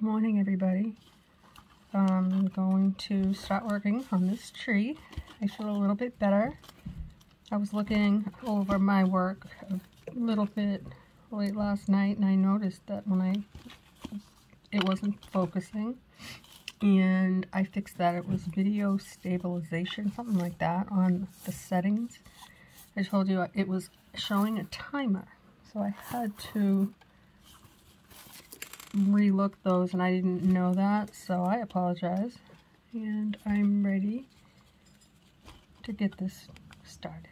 Good morning, everybody. I'm going to start working on this tree. I feel a little bit better. I was looking over my work a little bit late last night, and I noticed that it wasn't focusing, and I fixed that. It was video stabilization, something like that, on the settings. I told you it was showing a timer, so I had to relook those, and I didn't know that, so I apologize. And I'm ready to get this started.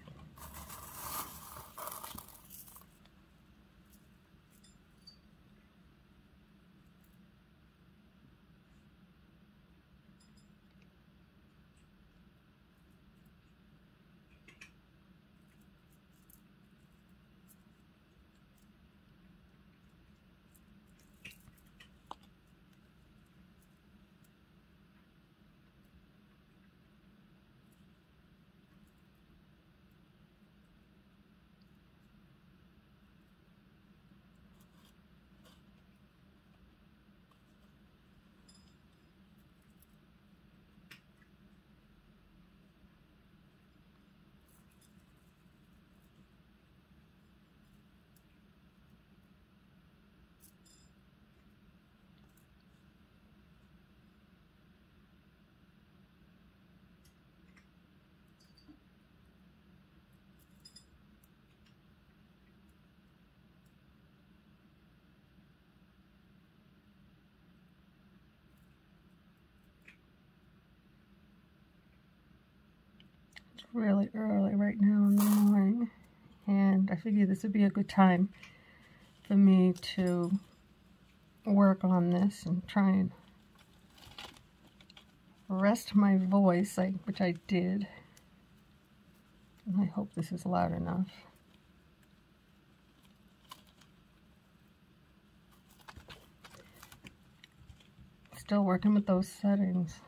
Really early right now in the morning, and I figured this would be a good time for me to work on this and try and rest my voice, which I did. And I hope this is loud enough. Still working with those settings.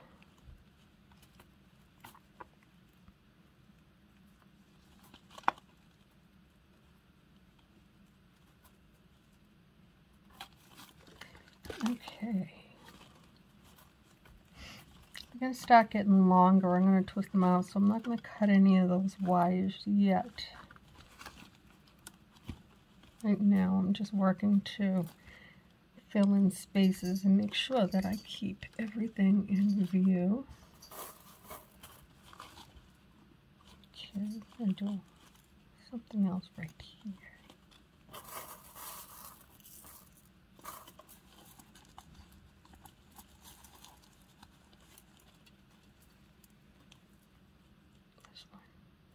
Okay, I'm going to start getting longer. I'm going to twist them out, so I'm not going to cut any of those wires yet. Right now I'm just working to fill in spaces and make sure that I keep everything in view. Okay, I'm going to do something else right here.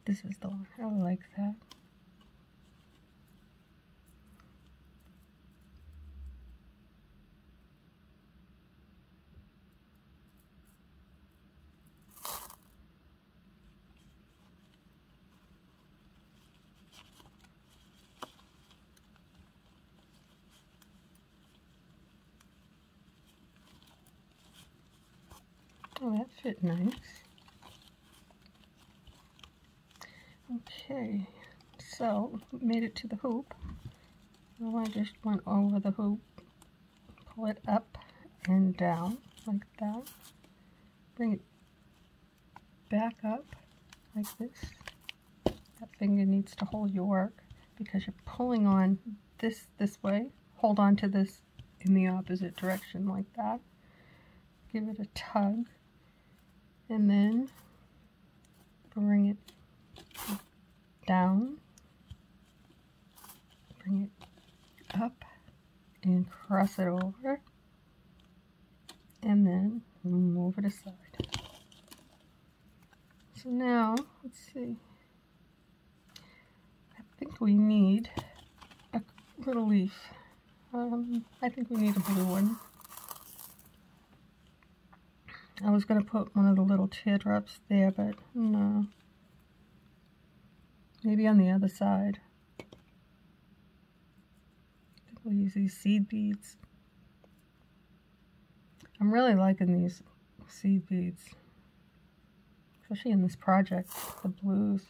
This is the one. I like that. Oh, that fit nice. Okay, so made it to the hoop. Now I just went over the hoop, pull it up and down like that. Bring it back up like this. That finger needs to hold your work because you're pulling on this way. Hold on to this in the opposite direction like that. Give it a tug, and then bring it down, bring it up, and cross it over, and then move it aside. So now, let's see, I think we need a little leaf. I think we need a blue one. I was going to put one of the little teardrops there, but no. Maybe on the other side. I think we'll use these seed beads. I'm really liking these seed beads, especially in this project, the blues.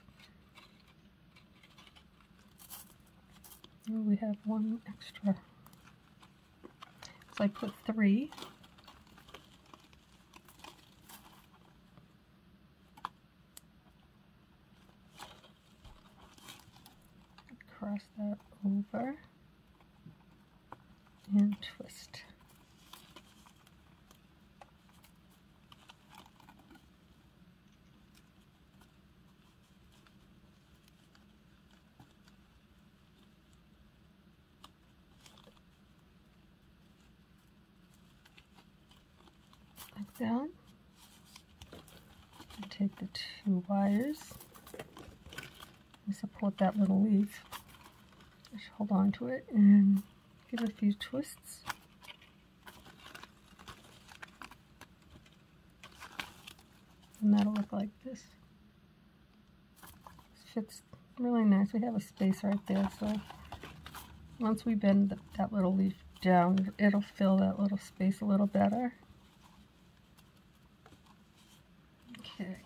Oh, we have one extra. So I put 3. Cross that over and twist. Like that. And take the 2 wires and support that little leaf. Just hold on to it and give it a few twists. And that'll look like this. This fits really nice. We have a space right there, so once we bend that little leaf down, it'll fill that little space a little better. Okay.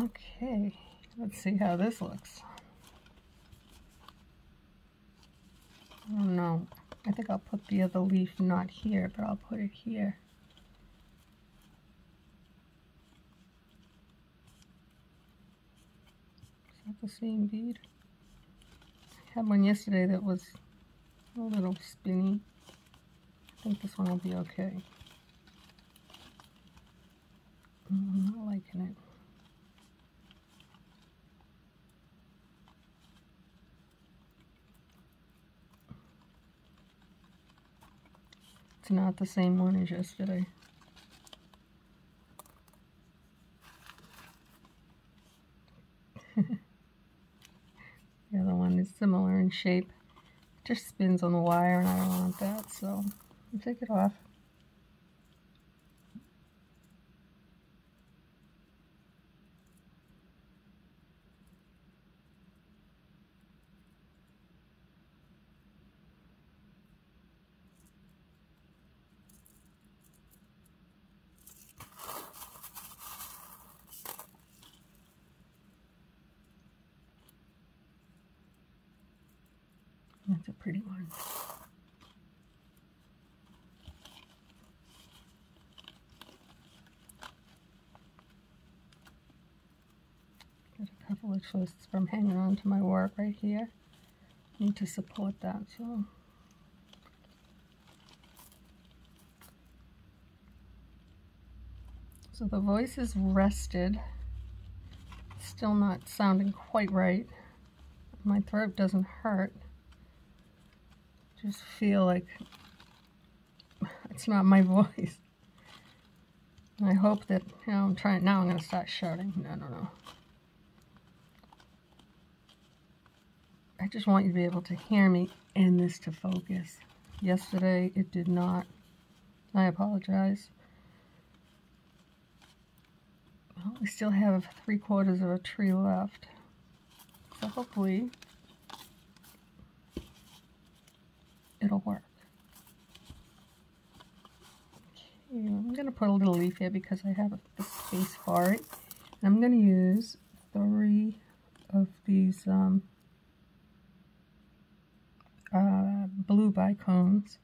Okay, let's see how this looks. I don't know. I think I'll put the other leaf not here, but I'll put it here. Is that the same bead? I had one yesterday that was a little spinny. I think this one will be okay. I'm not liking it. It's not the same one as yesterday. The other one is similar in shape. It just spins on the wire and I don't want that, so I'll take it off. That's a pretty one. Got a couple of twists from hanging on to my work right here. Need to support that, so. So the voice is rested. Still not sounding quite right. My throat doesn't hurt. Just feel like it's not my voice. And I hope that, you know, I'm going to start shouting. No. I just want you to be able to hear me and this to focus. Yesterday it did not. I apologize. Well, we still have 3/4 of a tree left. So hopefully it'll work. Okay, I'm going to put a little leaf here because I have the space for it. And I'm going to use 3 of these blue bicones.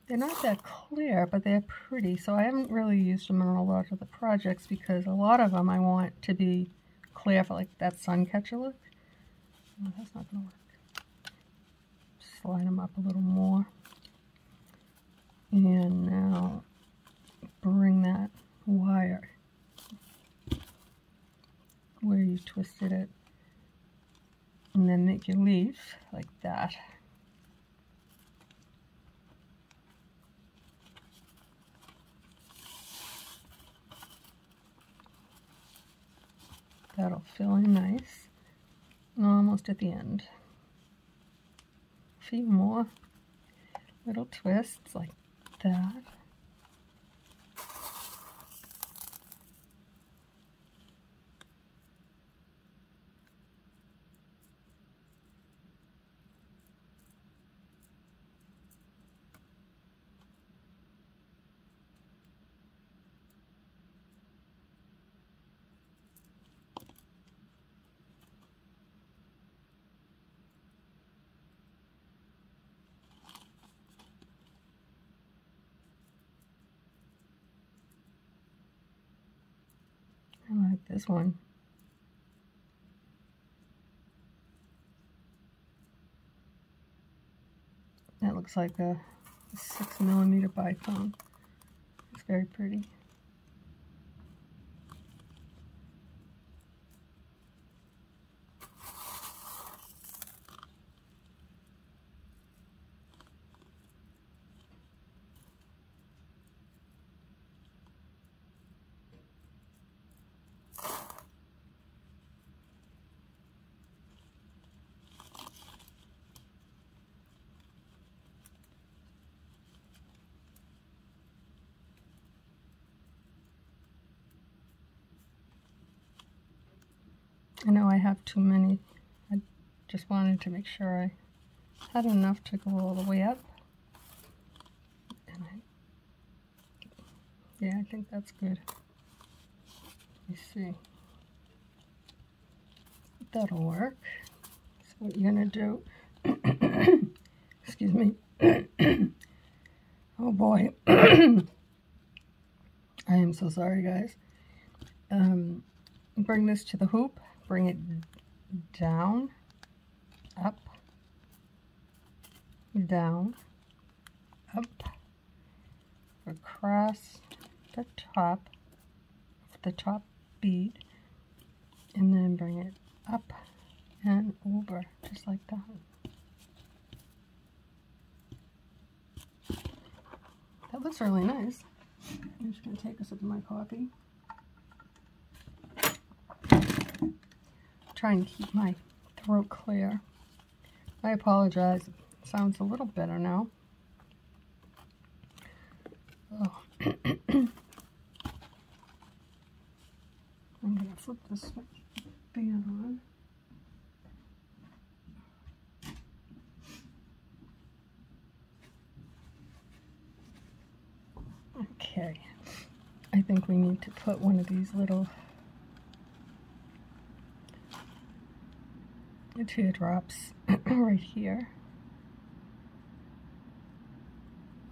They're not that clear, but they're pretty, so I haven't really used them on a lot of the projects because a lot of them I want to be clear for like that sun catcher look. Oh, that's not going to work. Slide them up a little more. And now bring that wire where you twisted it, and then make your leaf like that. That'll fill in nice. Almost at the end. A few more little twists like that. I like this one. That looks like a 6mm bicone. It's very pretty. I know I have too many. I just wanted to make sure I had enough to go all the way up. And yeah, I think that's good. Let me see. That'll work. So what you're gonna do, excuse me. Oh boy. I am so sorry, guys. Bring this to the hoop. Bring it down, up, down, up, across the top of the top bead, and then bring it up and over, just like that. That looks really nice. I'm just going to take a sip of my coffee. Try and keep my throat clear. I apologize. It sounds a little better now. Oh. I'm going to flip this band on. Okay. I think we need to put one of these little teardrops right here,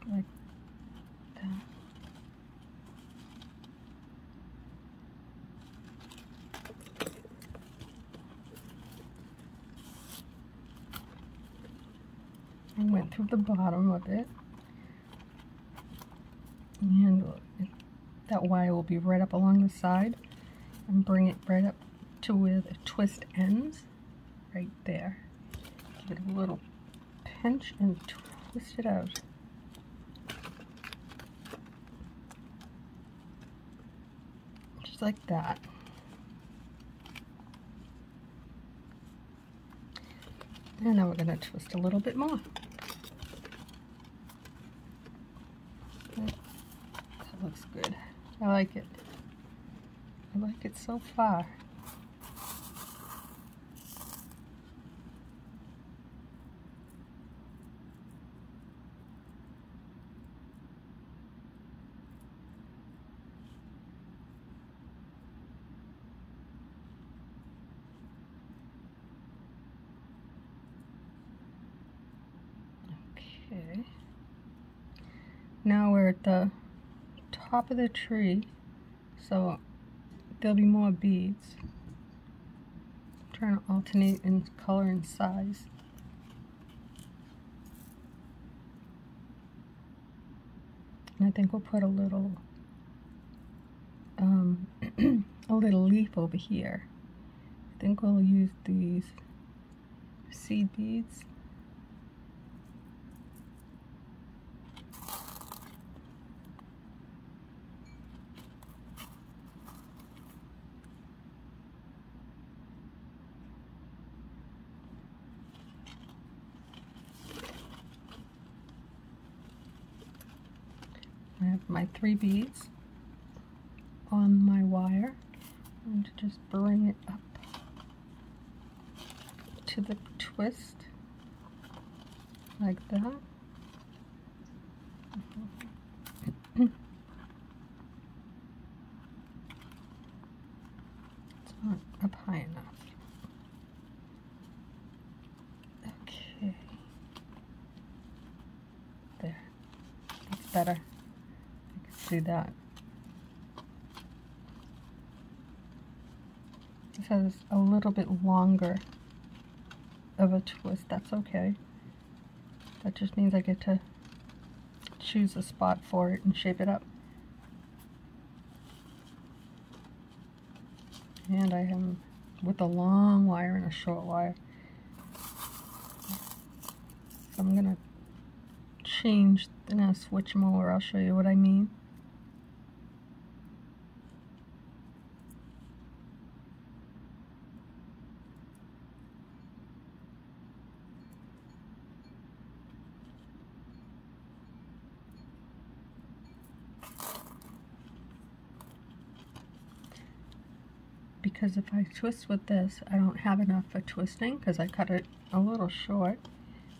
like that. I went through the bottom of it, and that wire will be right up along the side, and bring it right up to where the twist ends. Right there. Give it a little pinch and twist it out. Just like that. And now we're going to twist a little bit more. That looks good. I like it. I like it so far. Okay. Now we're at the top of the tree, so there'll be more beads. I'm trying to alternate in color and size. And I think we'll put a little a little leaf over here. I think we'll use these seed beads. I have my 3 beads on my wire. I'm going to just bring it up to the twist like that. It's not up high enough. Okay. There. That's better. You can see that. This has a little bit longer of a twist. That's okay. That just means I get to choose a spot for it and shape it up. And I am with a long wire and a short wire. So I'm gonna change, then I'll switch them over. I'll show you what I mean. Because if I twist with this, I don't have enough for twisting because I cut it a little short.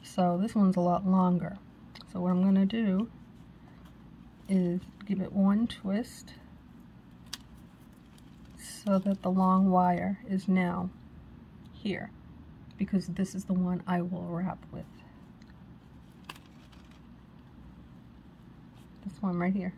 So this one's a lot longer. So what I'm going to do is give it one twist so that the long wire is now here, because this is the one I will wrap with. This one right here.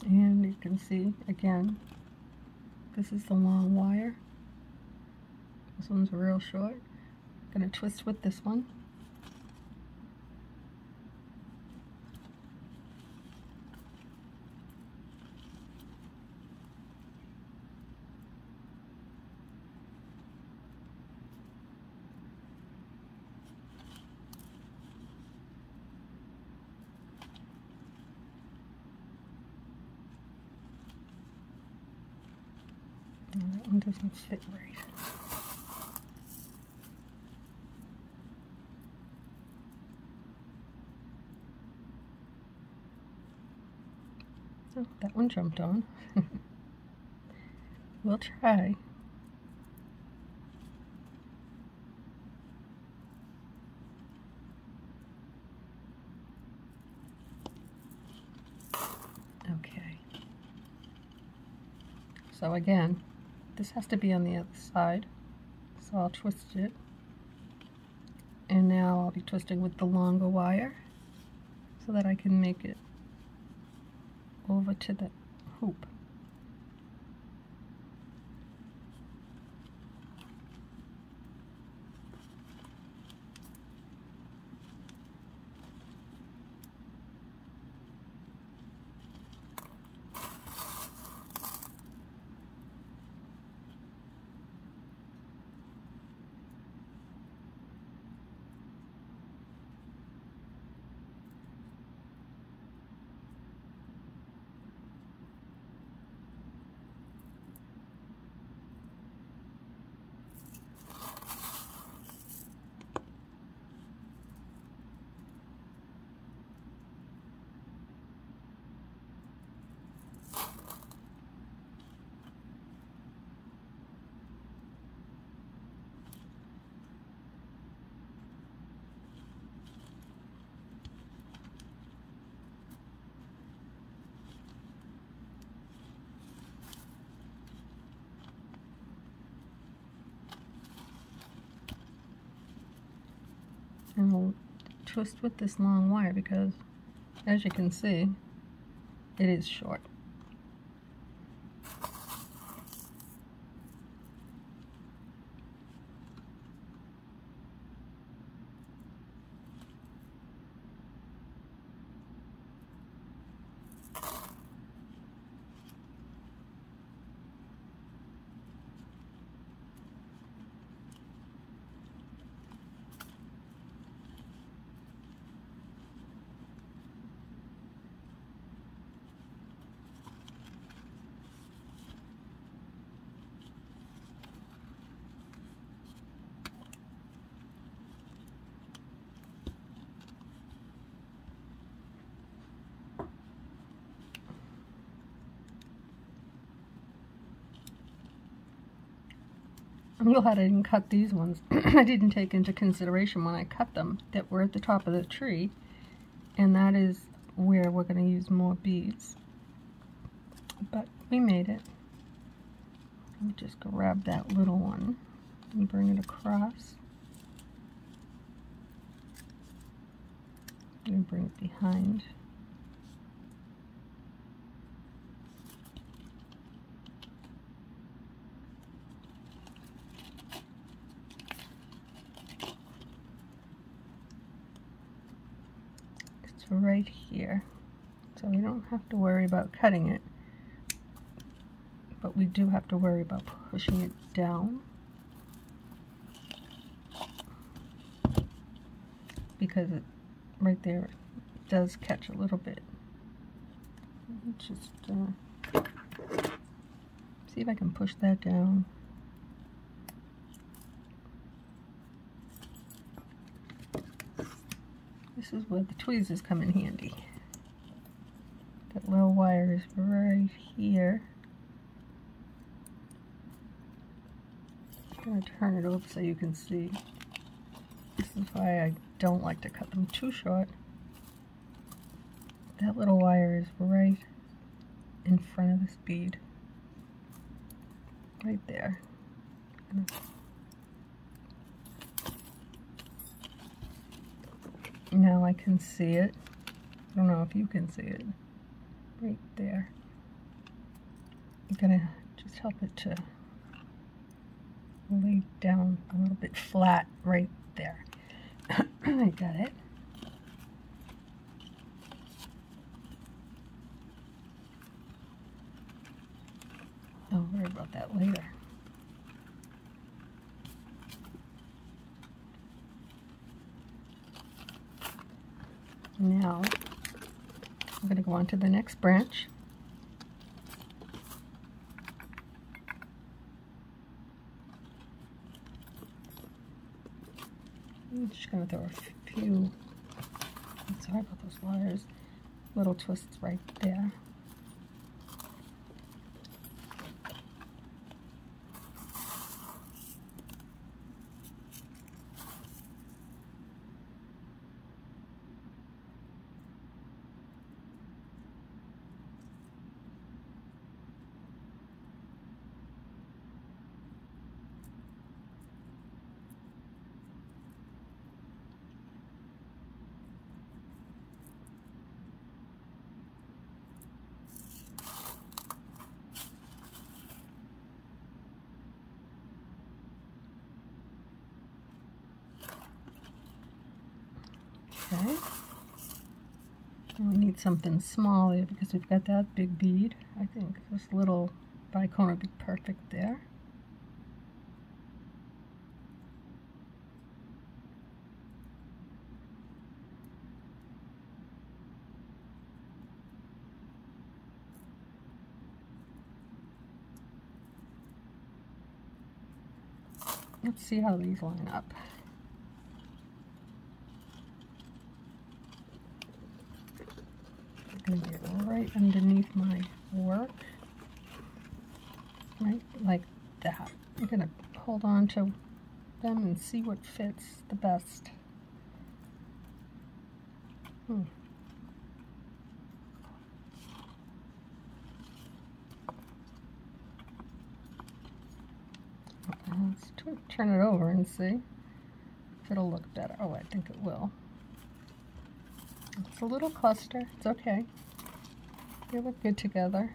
And you can see, again, this is the long wire. This one's real short. I'm going to twist with this one. And that one doesn't fit right. Oh, that one jumped on. We'll try. Okay. So again, this has to be on the other side. So I'll twist it. And now I'll be twisting with the longer wire so that I can make it over to the hoop. And we'll twist with this long wire because, as you can see, it is short. I'm glad I didn't cut these ones. I didn't take into consideration when I cut them that we're at the top of the tree, and that is where we're going to use more beads. But we made it. Let me just grab that little one and bring it across. And bring it behind. Right here, so we don't have to worry about cutting it, but we do have to worry about pushing it down because it right there does catch a little bit. Just see if I can push that down. This is where the tweezers come in handy. That little wire is right here. I'm going to turn it over so you can see. This is why I don't like to cut them too short. That little wire is right in front of this bead. Right there. Now I can see it. I don't know if you can see it. Right there. I'm gonna just help it to lay down a little bit flat right there. I got it. I'll worry about that later. Now, I'm going to go on to the next branch. I'm just going to throw a few, sorry about those wires, little twists right there. Okay. And we need something small there because we've got that big bead. I think this little bicone would be perfect there. Let's see how these line up. I'm going to get right underneath my work, right like that. I'm going to hold on to them and see what fits the best. Let's turn it over and see. if it'll look better. Oh, I think it will. It's a little cluster. It's okay. They look good together.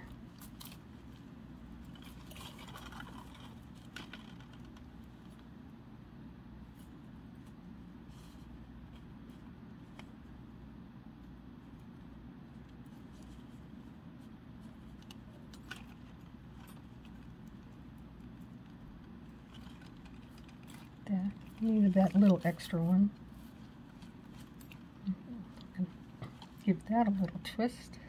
There. Needed that little extra one. Give that a little twist.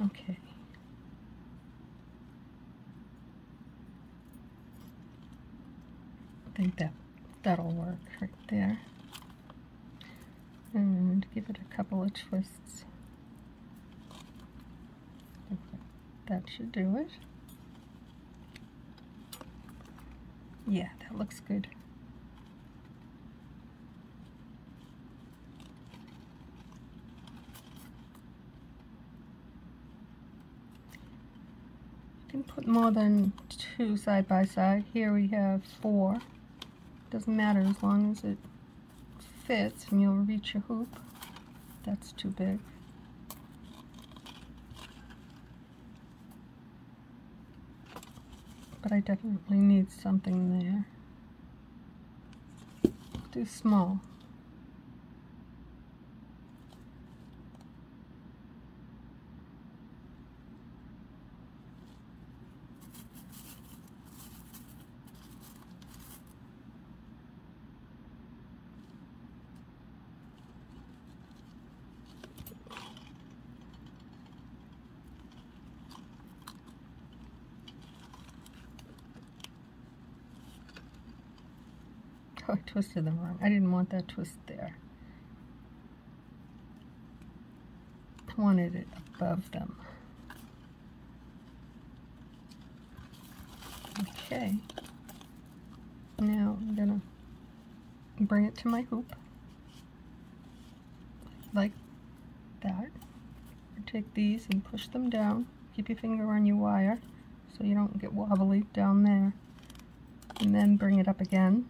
Okay. I think that'll work right there. And give it a couple of twists. That should do it. Yeah, that looks good. You can put more than 2 side by side. Here we have 4. Doesn't matter as long as it fits and you'll reach your hoop. That's too big. But I definitely need something there. Too small. Oh, I twisted them wrong. I didn't want that twist there. I wanted it above them. Okay. Now I'm gonna bring it to my hoop like that. Take these and push them down. Keep your finger on your wire so you don't get wobbly down there. And then bring it up again.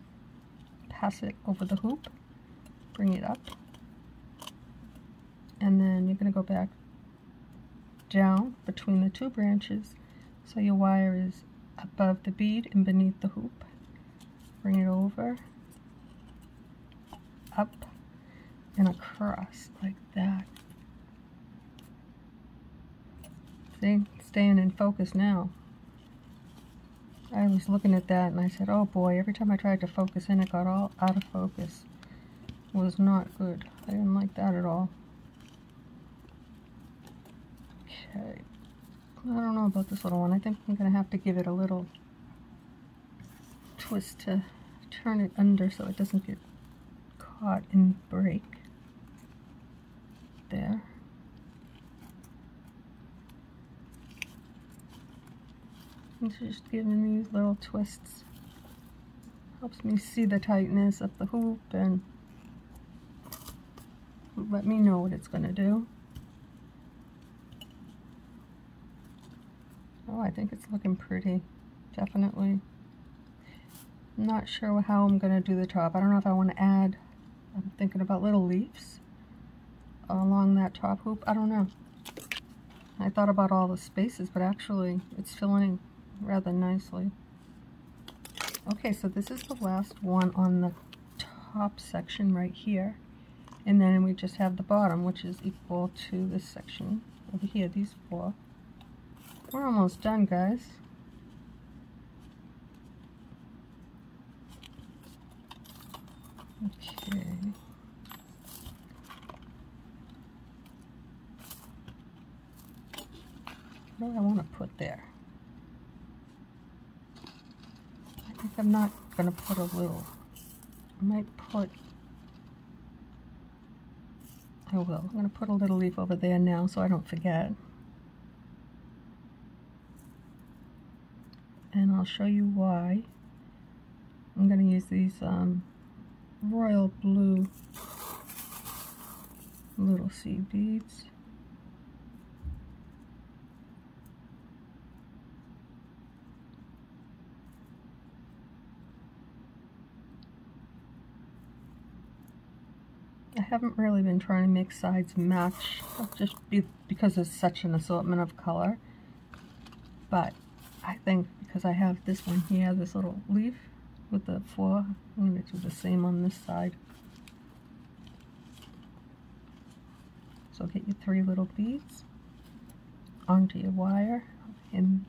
Pass it over the hoop. Bring it up. And then you're going to go back down between the 2 branches so your wire is above the bead and beneath the hoop. Bring it over, up, and across like that. See, staying in focus now. I was looking at that and I said, oh boy, every time I tried to focus in it got all out of focus. It was not good. I didn't like that at all. Okay. I don't know about this little one. I think I'm going to have to give it a little twist to turn it under so it doesn't get caught and break. There. It's just giving these little twists. Helps me see the tightness of the hoop and let me know what it's going to do. Oh, I think it's looking pretty. Definitely. I'm not sure how I'm going to do the top. I don't know if I want to add, I'm thinking about little leaves along that top hoop. I don't know. I thought about all the spaces, but actually it's filling rather nicely. Okay, so this is the last one on the top section right here. And then we just have the bottom, which is equal to this section over here, these four. We're almost done, guys. Okay. What do I want to put there? I think I'm not going to put a little. I might put, I will. I'm going to put a little leaf over there now so I don't forget. And I'll show you why. I'm going to use these royal blue little seed beads. I haven't really been trying to make sides match, just because there's such an assortment of color. But I think because I have this one here, this little leaf with the four, I'm going to do the same on this side. So get your 3 little beads onto your wire and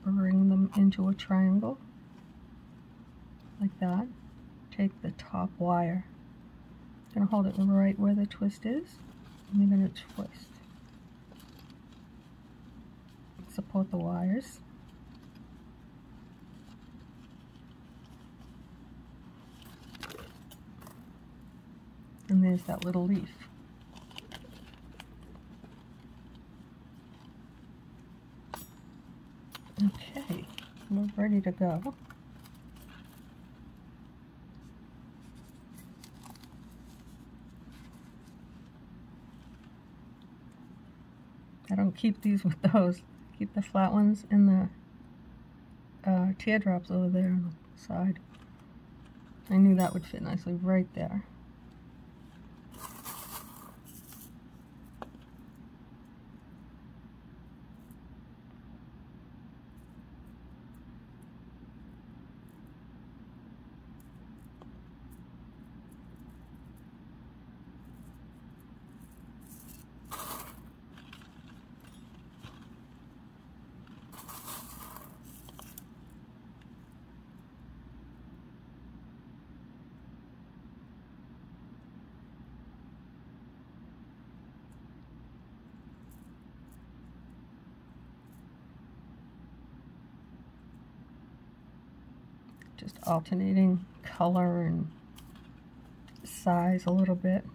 bring them into a triangle like that. Take the top wire. You're going to hold it right where the twist is, and you're going to twist. Support the wires. And there's that little leaf. Okay, we're ready to go. I don't keep these with those. Keep the flat ones and the teardrops over there on the side. I knew that would fit nicely right there. Just alternating color and size a little bit.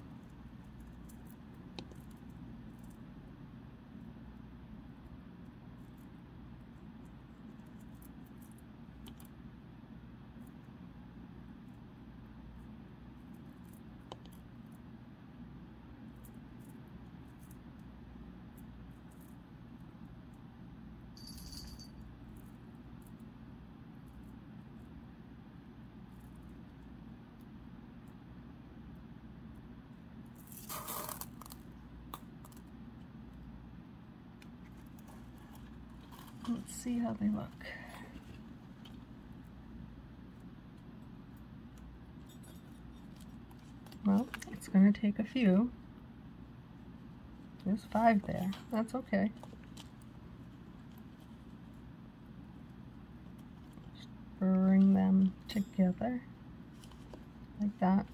Let's see how they look. Well, it's going to take a few. There's 5 there. That's okay. Just bring them together like that.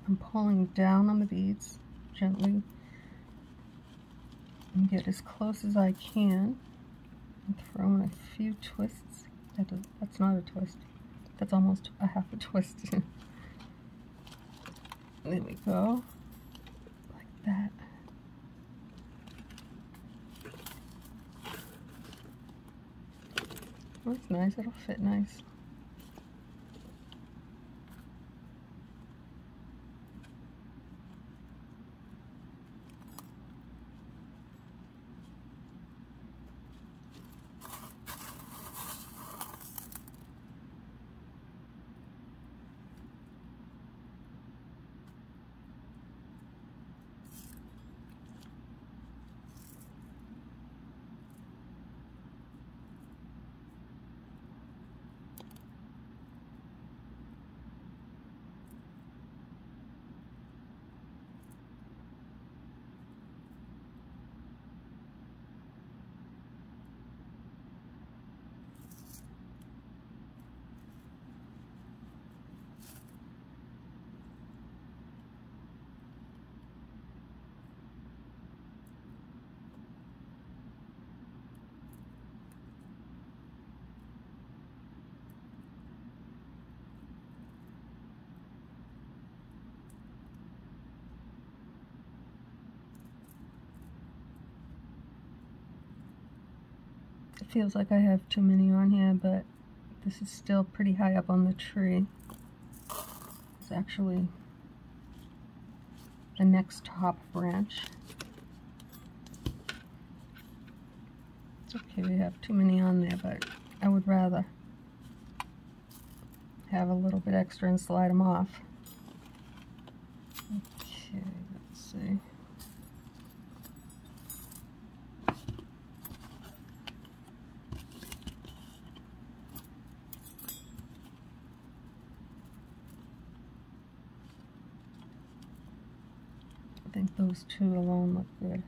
I'm pulling down on the beads gently and get as close as I can. And throw in a few twists. That's not a twist. That's almost a half a twist. There we go. Like that. That's nice. It'll fit nice. It feels like I have too many on here, but this is still pretty high up on the tree. It's actually the next top branch. It's okay we have too many on there, but I would rather have a little bit extra and slide them off. Okay, let's see. I think those two alone look good.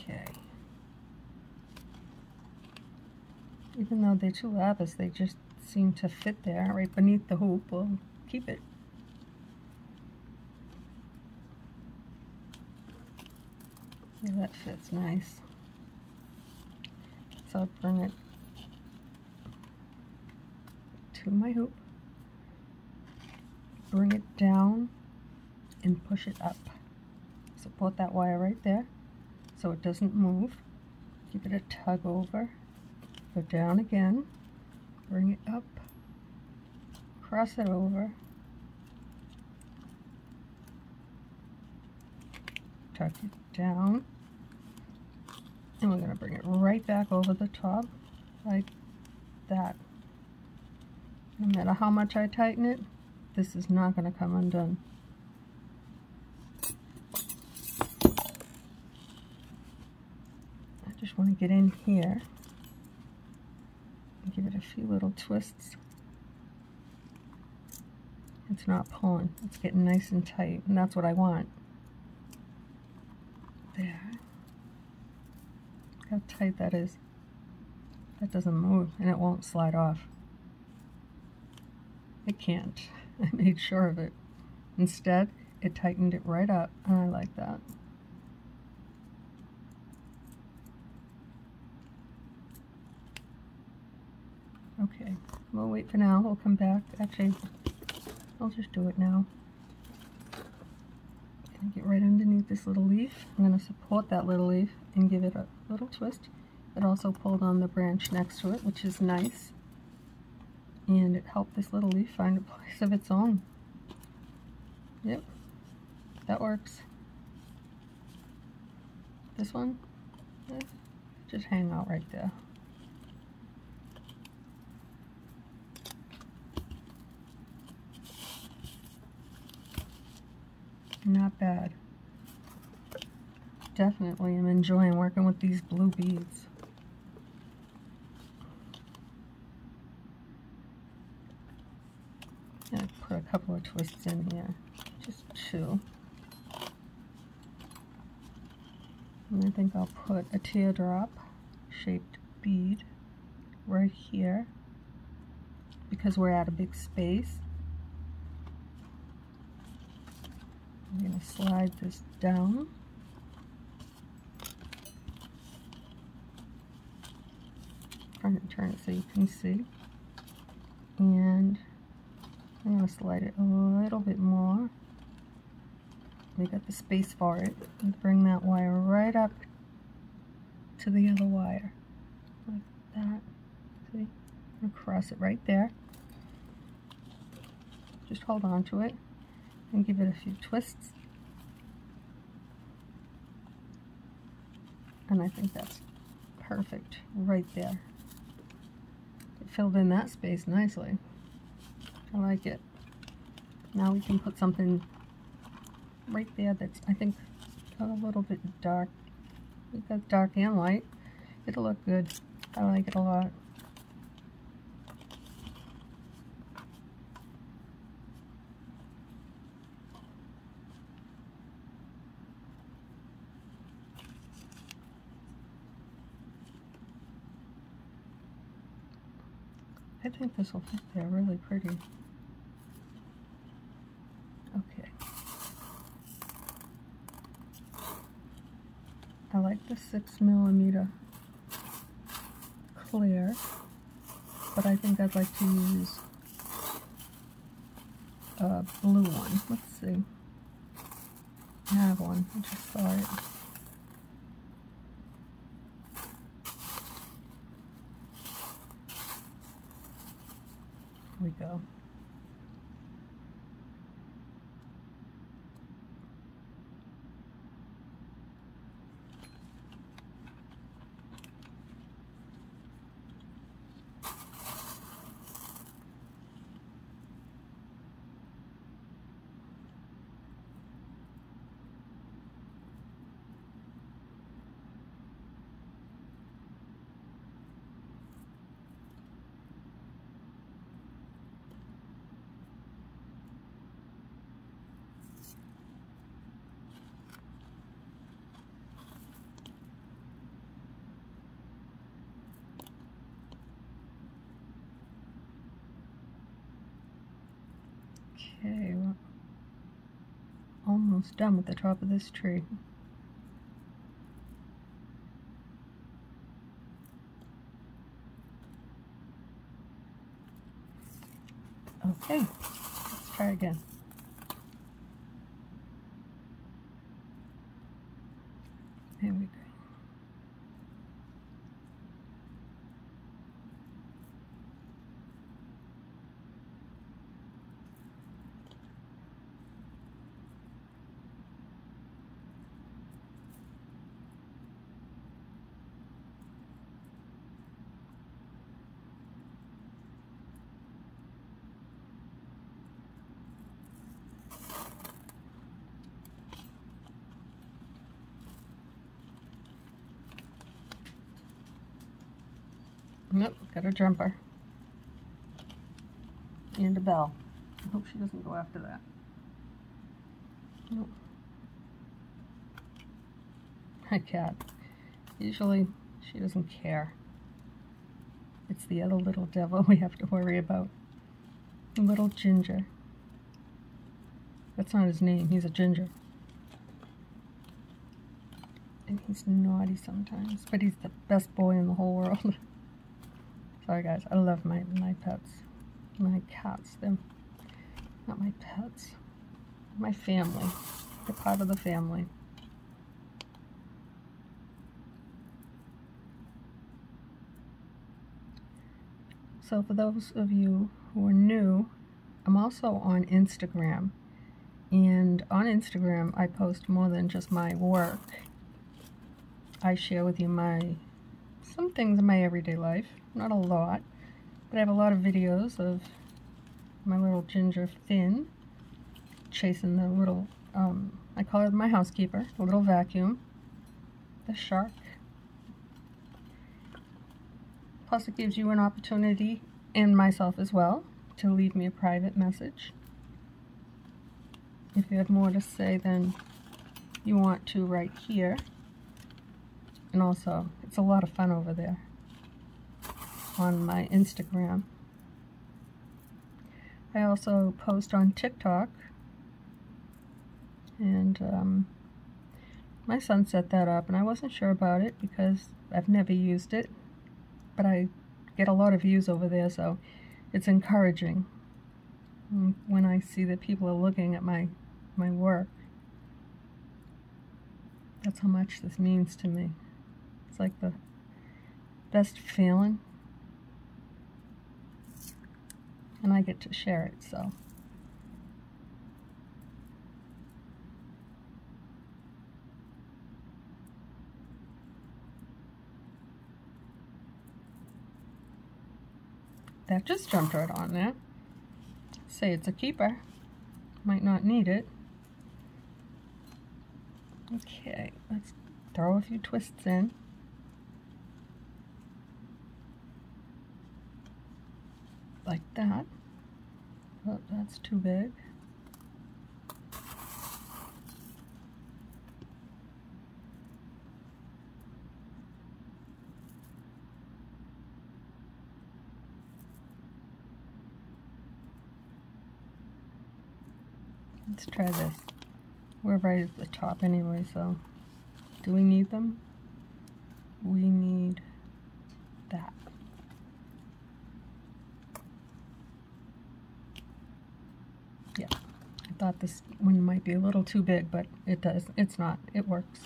Okay. Even though they're two lapis, they just seem to fit there right beneath the hoop. We'll keep it. Yeah, that fits nice. So I'll bring it to my hoop, bring it down, and push it up. Support that wire right there so it doesn't move. Give it a tug over, go down again, bring it up, cross it over, tuck it down, and we're going to bring it right back over the top like that. No matter how much I tighten it, this is not going to come undone. I just want to get in here and give it a few little twists. It's not pulling, it's getting nice and tight, and that's what I want. There. Look how tight that is. That doesn't move, and it won't slide off. It can't. I made sure of it. Instead, it tightened it right up, and I like that. Okay, we'll wait for now. We'll come back. Actually, I'll just do it now. Get right underneath this little leaf. I'm going to support that little leaf and give it a little twist. It also pulled on the branch next to it, which is nice. And it helped this little leaf find a place of its own. Yep, that works. This one, just hang out right there. Not bad. Definitely am enjoying working with these blue beads. I put a couple of twists in here, just two. And I think I'll put a teardrop shaped bead right here because we're at a big space. I'm going to slide this down. Trying to turn it so you can see. And I'm going to slide it a little bit more. We got the space for it. And bring that wire right up to the other wire. Like that. See? I'm going to cross it right there. Just hold on to it and give it a few twists. And I think that's perfect right there. It filled in that space nicely. I like it. Now we can put something right there that's, I think, a little bit dark. We've got dark and light. It'll look good. I like it a lot. I think this will fit there really pretty. Okay. I like the 6mm clear, but I think I'd like to use a blue one. Let's see. I have one. I just saw it. Here we go. Okay, we're almost done with the top of this tree. Okay, let's try again. There we go. Nope, got a jumper. And a bell. I hope she doesn't go after that. Nope. My cat. Usually she doesn't care. It's the other little devil we have to worry about. Little Ginger. That's not his name, he's a ginger. And he's naughty sometimes, but he's the best boy in the whole world. Sorry guys, I love my pets. My cats, they're not my pets. My family. They're part of the family. So for those of you who are new, I'm also on Instagram. And on Instagram, I post more than just my work. I share with you some things in my everyday life. Not a lot, but I have a lot of videos of my little ginger Finn chasing the little, I call it my housekeeper, the little vacuum, the shark. Plus it gives you an opportunity, and myself as well, to leave me a private message. If you have more to say than you want to right here. And also, it's a lot of fun over there on my Instagram. I also post on TikTok, and my son set that up, and I wasn't sure about it because I've never used it, but I get a lot of views over there, so it's encouraging when I see that people are looking at my work. That's how much this means to me. It's like the best feeling, and I get to share it, so. That just jumped right on there. Say it's a keeper. Might not need it. Okay, let's throw a few twists in. Like that. Oh, that's too big. Let's try this. We're right at the top anyway, so do we need them? We need that. Yeah, I thought this one might be a little too big, but it's not. It works.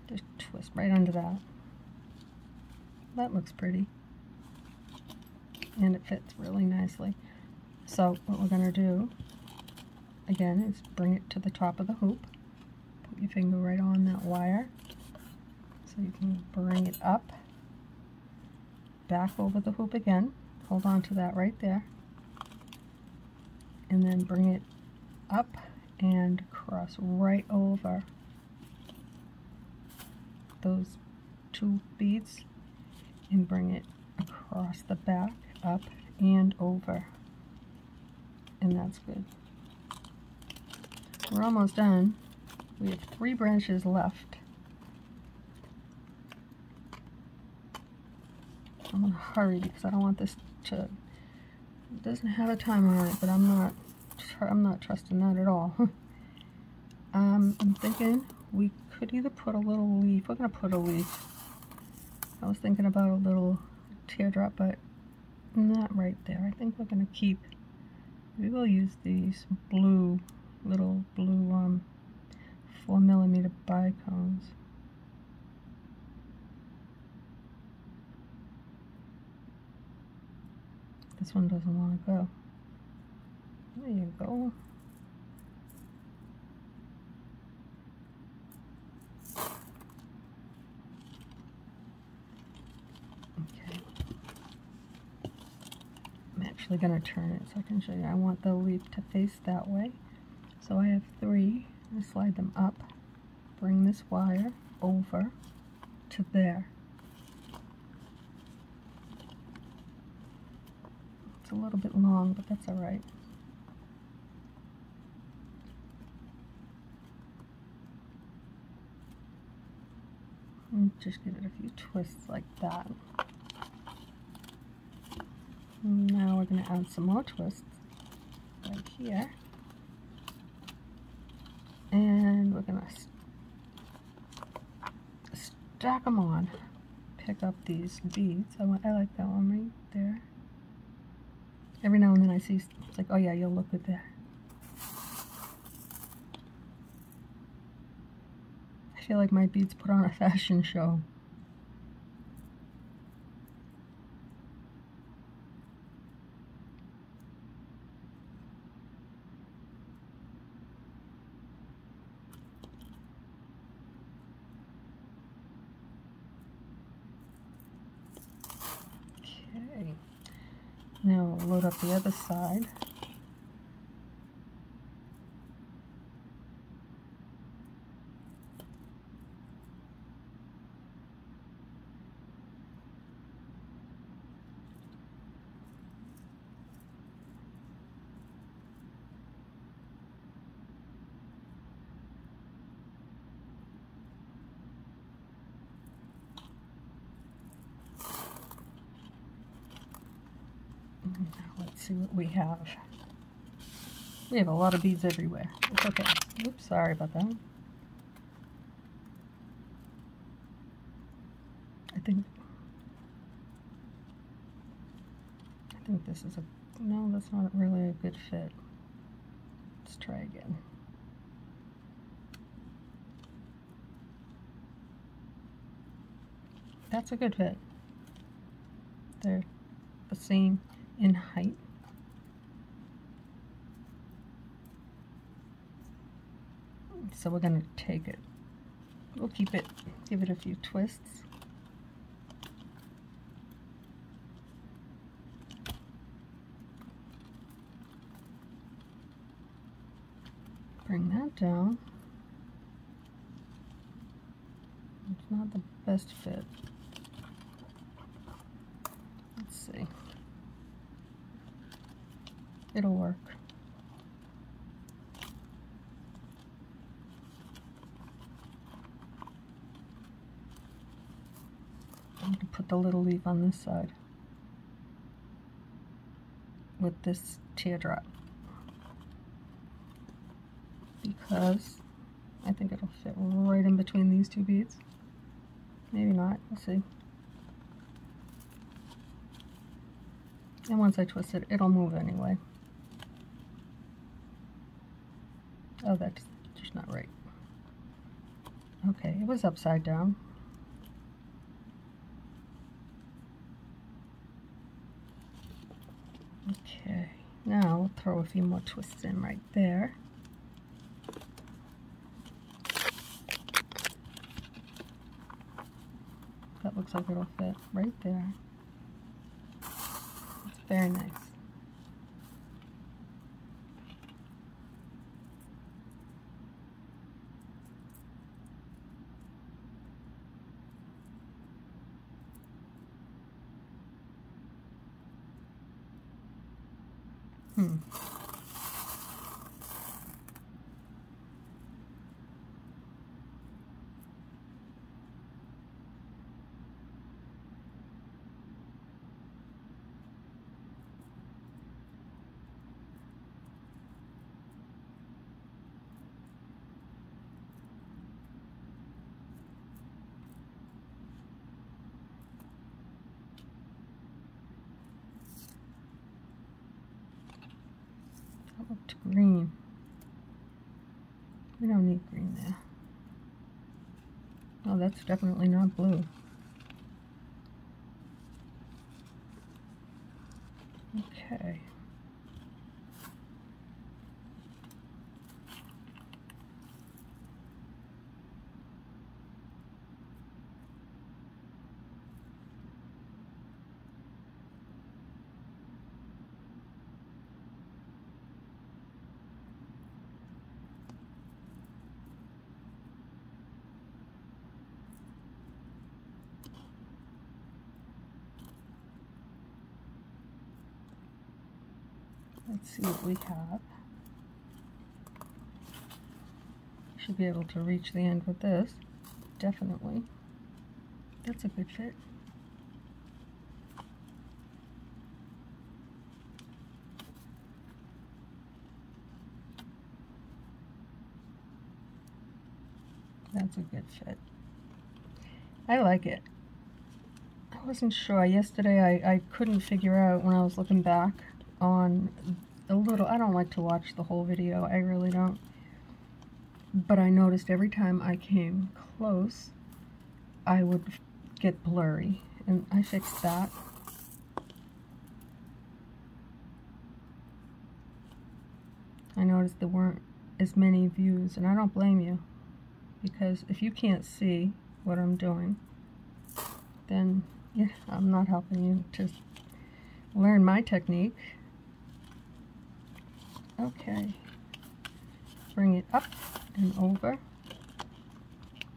Just twist right under that. That looks pretty. And it fits really nicely. So what we're going to do, again, is bring it to the top of the hoop. Put your finger right on that wire. So you can bring it up, back over the hoop again. Hold on to that right there. And then bring it up and cross right over those 2 beads and bring it across the back, up and over. And that's good. We're almost done. We have 3 branches left. I'm going to hurry because I don't want this to, it doesn't have a timer on it, but I'm not trusting that at all. I'm thinking we could either put a little leaf. We're going to put a leaf. I was thinking about a little teardrop, but not right there. I think we're going to keep, we will use these little blue 4mm bicones. This one doesn't want to go. There you go. Okay. I'm actually going to turn it so I can show you. I want the leaf to face that way. So I have 3. I slide them up, bring this wire over to there. It's a little bit long, but that's all right. And just give it a few twists like that. And now we're going to add some more twists right here. And we're going to stack them on. Pick up these beads. I like that one right there. Every now and then I see, it's like, oh yeah, you'll look good there. I feel like my beads put on a fashion show. Okay. Now we'll load up the other side. Now let's see what we have. We have a lot of beads everywhere. It's okay. Oops, sorry about that. I think this is no, that's not really a good fit. Let's try again. That's a good fit. They're the same in height. So we're going to take it. We'll keep it, give it a few twists. Bring that down. It's not the best fit. Let's see. It'll work. I'm going to put the little leaf on this side with this teardrop. because I think it'll fit right in between these two beads. Maybe not, we'll see. And once I twist it, it'll move anyway. Oh, that's just not right. Okay, it was upside down. Okay, now we'll throw a few more twists in right there. That looks like it'll fit right there. It's very nice. That looked green. We don't need green there. Oh, that's definitely not blue. Okay. Let's see what we have. Should be able to reach the end with this. Definitely. That's a good fit. That's a good fit. I like it. I wasn't sure. Yesterday I couldn't figure out when I was looking back on a little. I don't like to watch the whole video. I really don't. But I noticed every time I came close, I would get blurry. And I fixed that. I noticed there weren't as many views, and I don't blame you. Because if you can't see what I'm doing, then yeah, I'm not helping you to learn my technique. Okay, bring it up and over,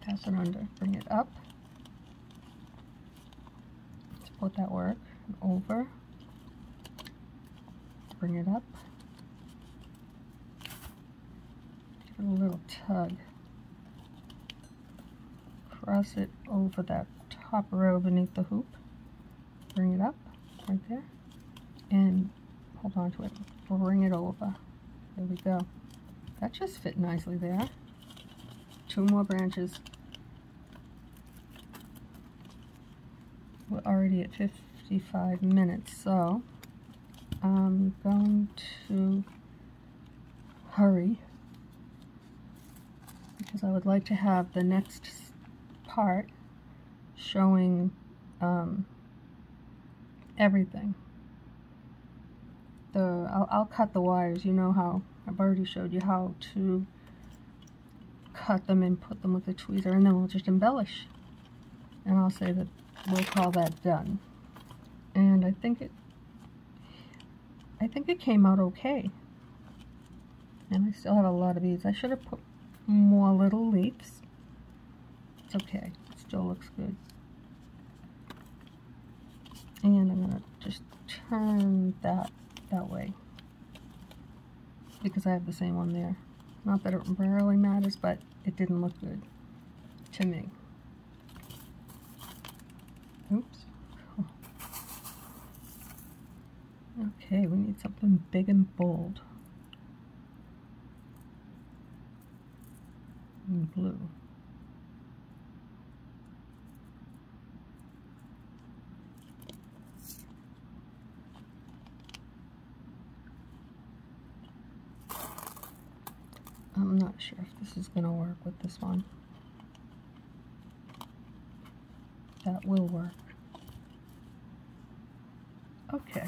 pass it under, bring it up, support that work, and over, bring it up, give it a little tug, cross it over that top row beneath the hoop, bring it up, right there, and hold on to it, bring it over. There we go. That just fit nicely there. 2 more branches. We're already at 55 minutes, so I'm going to hurry because I would like to have the next part showing everything. I'll cut the wires. You know how I've already showed you how to cut them and put them with a tweezer, and then we'll just embellish. And I'll say that we'll call that done. And I think it came out okay. And I still have a lot of beads. I should have put more little leaves. It's okay. It still looks good. And I'm gonna just turn that way because I have the same one there. Not that it really matters, but it didn't look good to me. Oops. Oh. Okay, we need something big and bold. and blue. I'm not sure if this is going to work with this one. That will work. Okay.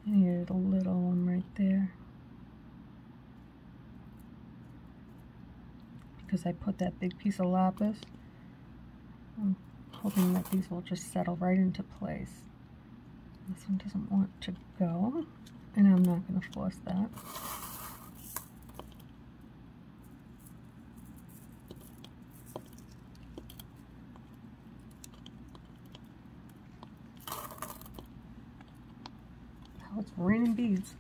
I needed a little one right there because I put that big piece of lapis. I'm hoping that these will just settle right into place. This one doesn't want to go, and I'm not going to force that. Oh, it's raining beads.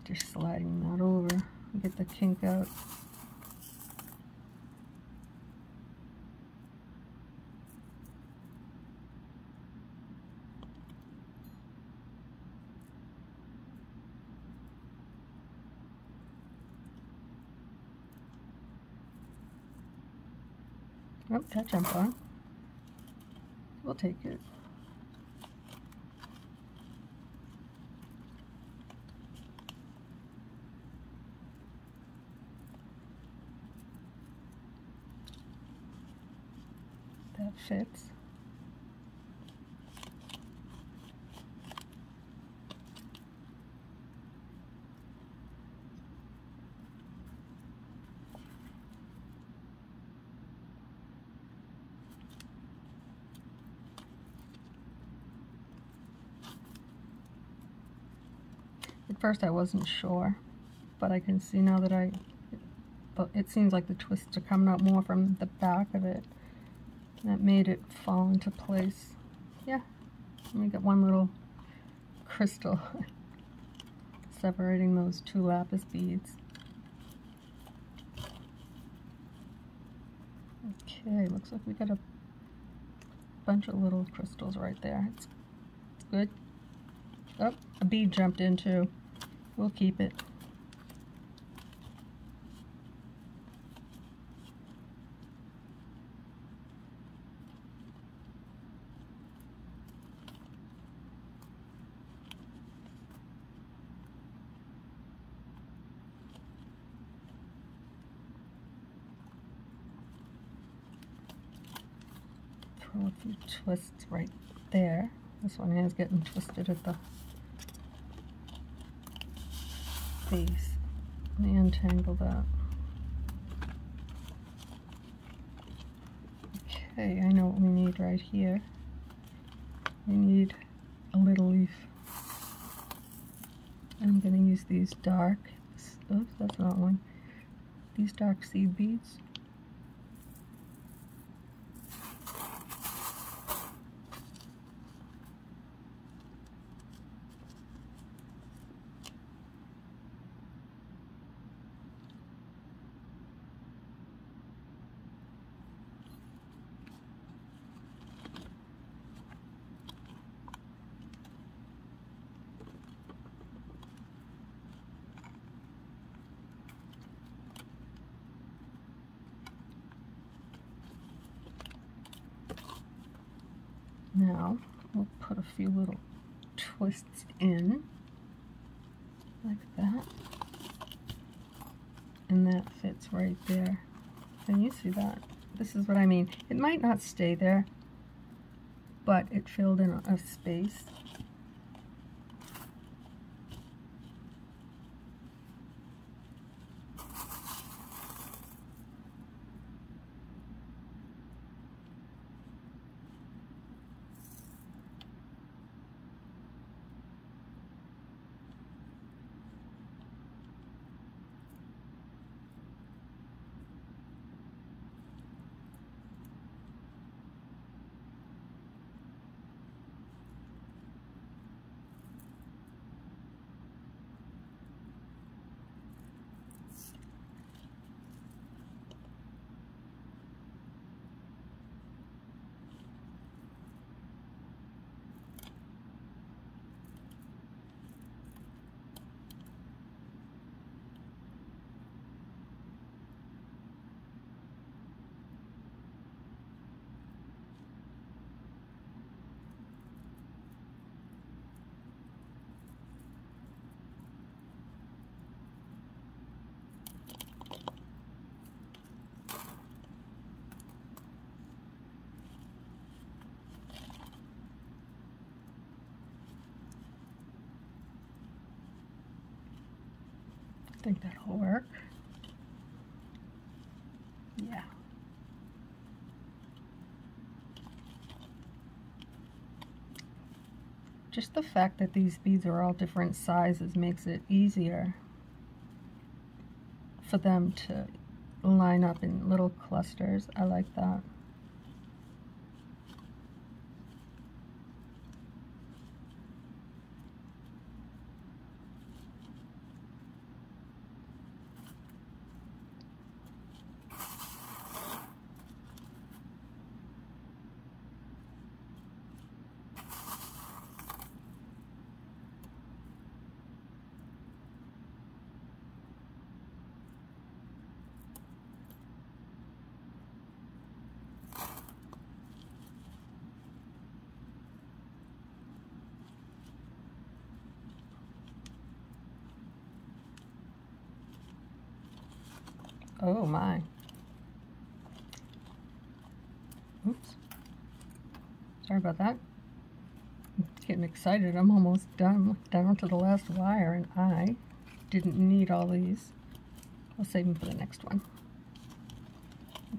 Just sliding that over, get the kink out. Oh, that jumped on. We'll take it. That fits. At first I wasn't sure, but I can see now that but it seems like the twists are coming out more from the back of it. That made it fall into place. Yeah, let me get one little crystal separating those two lapis beads. Okay, looks like we got a bunch of little crystals right there. It's good. Oh, a bead jumped in too. We'll keep it. Throw a few twists right there. This one is getting twisted at the base. Let me untangle that. Okay, I know what we need right here. We need a little leaf. I'm going to use these dark, oops, that's not one. These dark seed beads. Now, we'll put a few little twists in, like that, and that fits right there. Can you see that? This is what I mean. It might not stay there, but it filled in a space. think that'll work. Yeah. Just the fact that these beads are all different sizes makes it easier for them to line up in little clusters. I like that. Oh my. Oops. Sorry about that. I'm getting excited. I'm almost done. Down to the last wire, and I didn't need all these. I'll save them for the next one.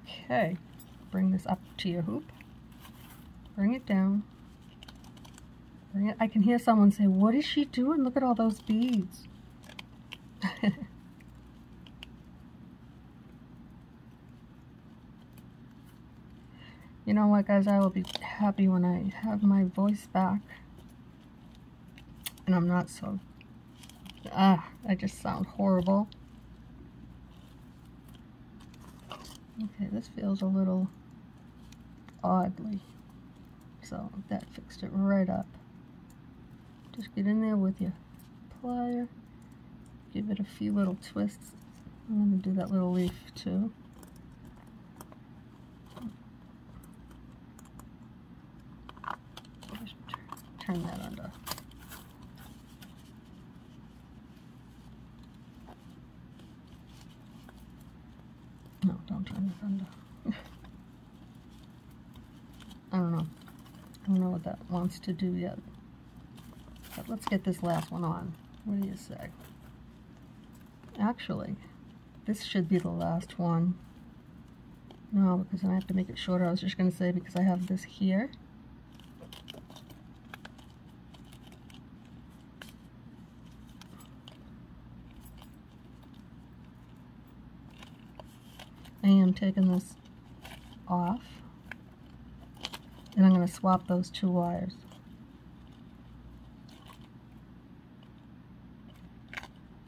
Okay. Bring this up to your hoop. Bring it down. Bring it. I can hear someone say, "What is she doing? Look at all those beads." You know what, guys? I will be happy when I have my voice back. And I'm not so... I just sound horrible. Okay, this feels a little oddly. So that fixed it right up. Just get in there with your plier. Give it a few little twists. I'm going to do that little leaf too. Just turn that under. No, don't turn it under. I don't know. I don't know what that wants to do yet. But let's get this last one on. What do you say? Actually, this should be the last one. No, because I have to make it shorter. I was just going to say because I have this here. I am taking this off, and I'm going to swap those two wires.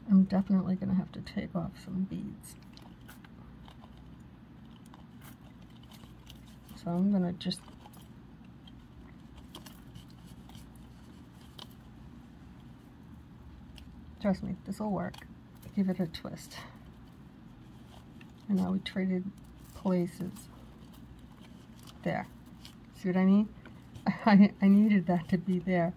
I'm definitely going to have to take off some beads. So I'm going to just trust me, this will work. Give it a twist. And now we traded places. There. See what I mean? I needed that to be there.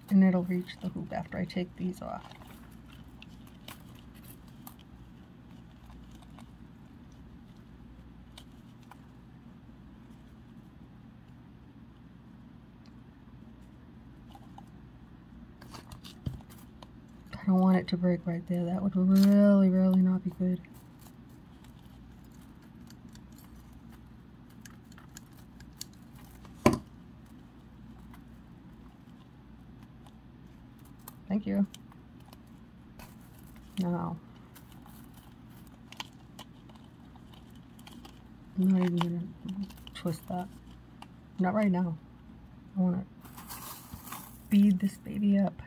And it'll reach the hoop after I take these off. I don't want it to break right there. That would really, really not be good. Thank you. Now, I'm not even going to twist that. Not right now. I want to bead this baby up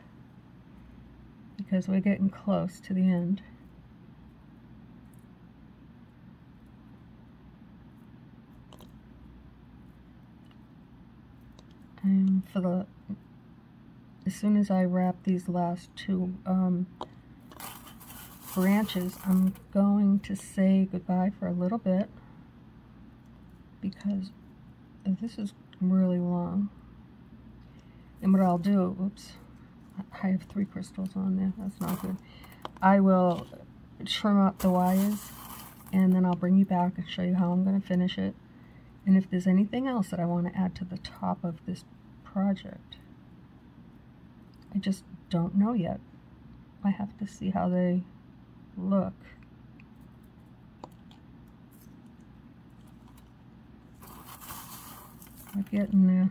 because we're getting close to the end. And for the as soon as I wrap these last two branches, I'm going to say goodbye for a little bit because this is really long. And what I'll do, oops, I have 3 crystals on there, that's not good. I will trim up the wires and then I'll bring you back and show you how I'm going to finish it. And if there's anything else that I want to add to the top of this project, I just don't know yet. I have to see how they look. We're getting there.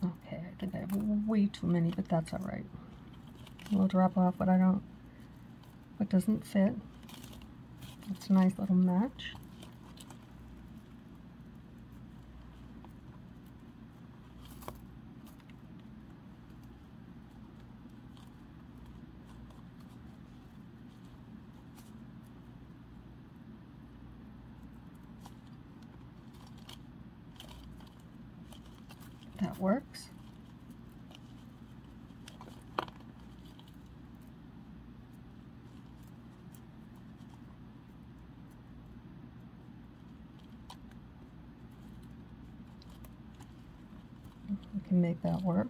Okay, I think I have way too many, but that's all right. We'll drop off what doesn't fit. It's a nice little match. That works. We can make that work.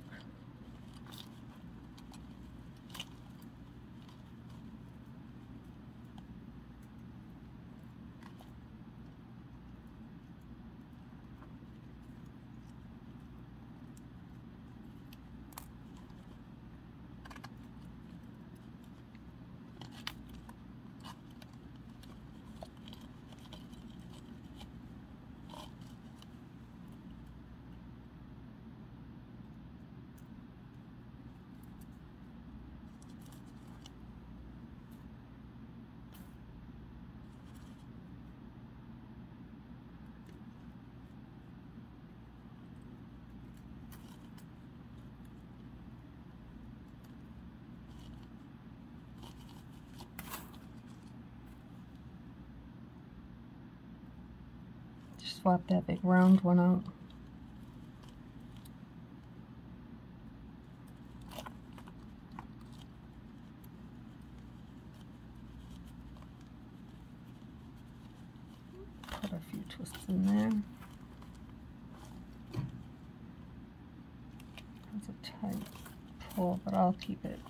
Swap that big round one out. Put a few twists in there. That's a tight pull, but I'll keep it.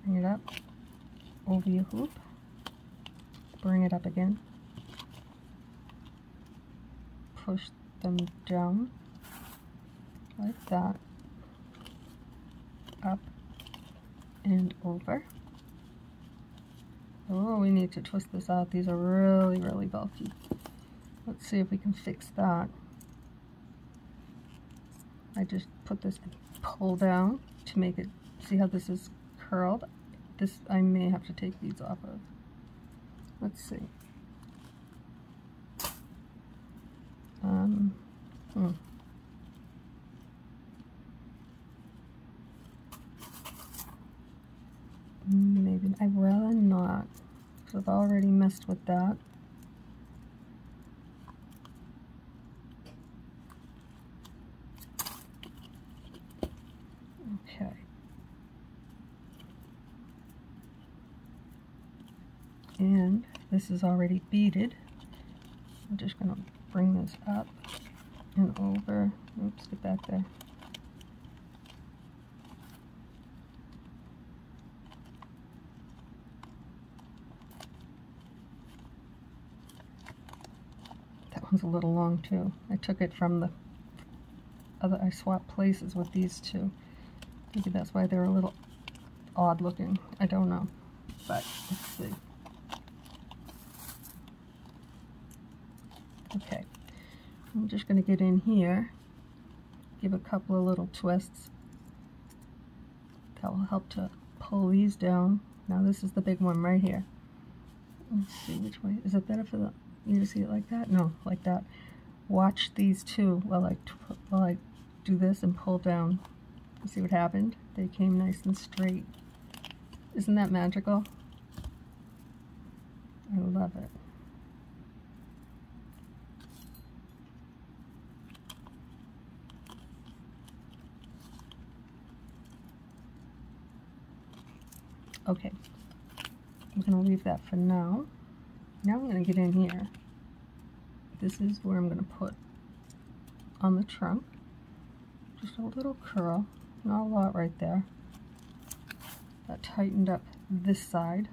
Bring it up over your hoop. Bring it up again. Push them down like that, up and over. Oh, we need to twist this out. These are really, really bulky. Let's see if we can fix that. I just put this and pull down to make it, see how this is curled? This I may have to take these off of. Let's see. Maybe I'd rather not, because I've already messed with that. Okay. And this is already beaded. I'm just going to bring this up and over. Oops, get back there. That one's a little long too. I took it from the other, I swapped places with these two. Maybe that's why they're a little odd looking. I don't know. But let's see. Okay, I'm just going to get in here, give a couple of little twists. That will help to pull these down. Now this is the big one right here. Let's see which way. Is it better for you to see it like that? No, like that. Watch these two while I do this and pull down. See what happened? They came nice and straight. Isn't that magical? I love it. Okay, I'm going to leave that for now. Now I'm going to get in here. This is where I'm going to put on the trunk. Just a little curl, not a lot right there. That tightened up this side.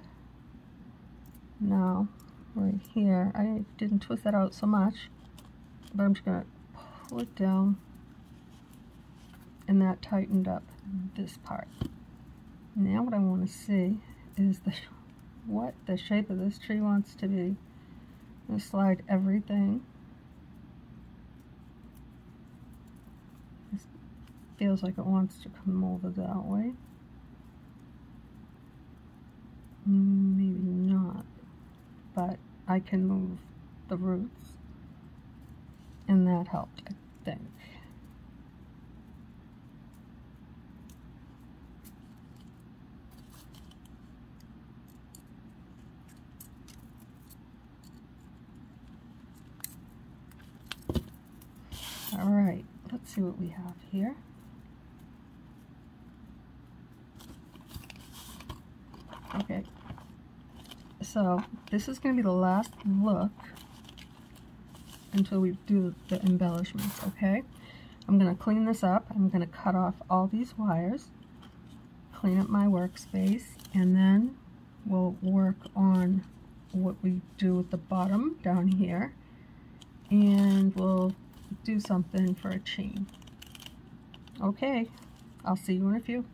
Now, right here, I didn't twist that out so much, but I'm just going to pull it down, and that tightened up this part. Now what I want to see is what the shape of this tree wants to be. I'm going to slide everything. This feels like it wants to come over that way. Maybe not, but I can move the roots, and that helped, I think. All right, let's see what we have here. Okay, so this is going to be the last look until we do the embellishments, okay? I'm going to clean this up. I'm going to cut off all these wires, clean up my workspace, and then we'll work on what we do with the bottom down here, and we'll do something for a chain. Okay, I'll see you in a few.